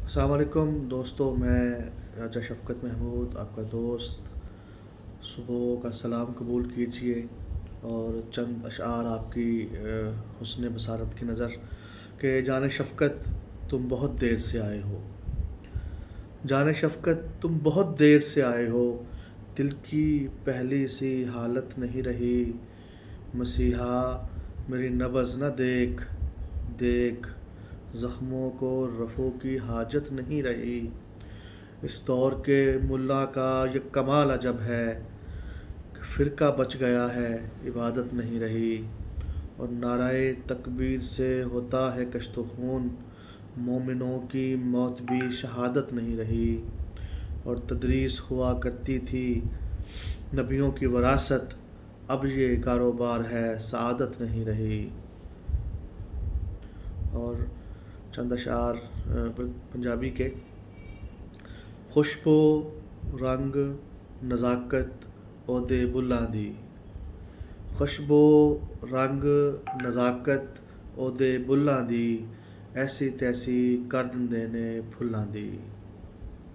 अस्सलाम वालेकुम दोस्तों, मैं राजा शफ़क़त महमूद आपका दोस्त। सुबह का सलाम कबूल कीजिए और चंद अशआर आपकी हुस्न बसारत की नज़र कि जाने शफ़क़त तुम बहुत देर से आए हो। जाने शफ़क़त तुम बहुत देर से आए हो, दिल की पहली सी हालत नहीं रही। मसीहा मेरी नब्ज़ न देख, देख ज़ख्मों को रफ़ो की हाजत नहीं रही। इस दौर के मुल्ला का ये कमाल अजब है कि फ़िरका बच गया है, इबादत नहीं रही। और नाराए तकबीर से होता है कश्त खून, मोमिनों की मौत भी शहादत नहीं रही। और तदरीस हुआ करती थी नबियों की वरासत, अब ये कारोबार है सआदत नहीं रही। और चंद अशार पंजाबी के। खुशबो रंग नज़ाकत ओहदे बुल्लां दी, खुशबो रंग नज़ाकत ओहदे बुल्लां दी, ऐसी तैसी कर दिंदे ने फुल्लां दी।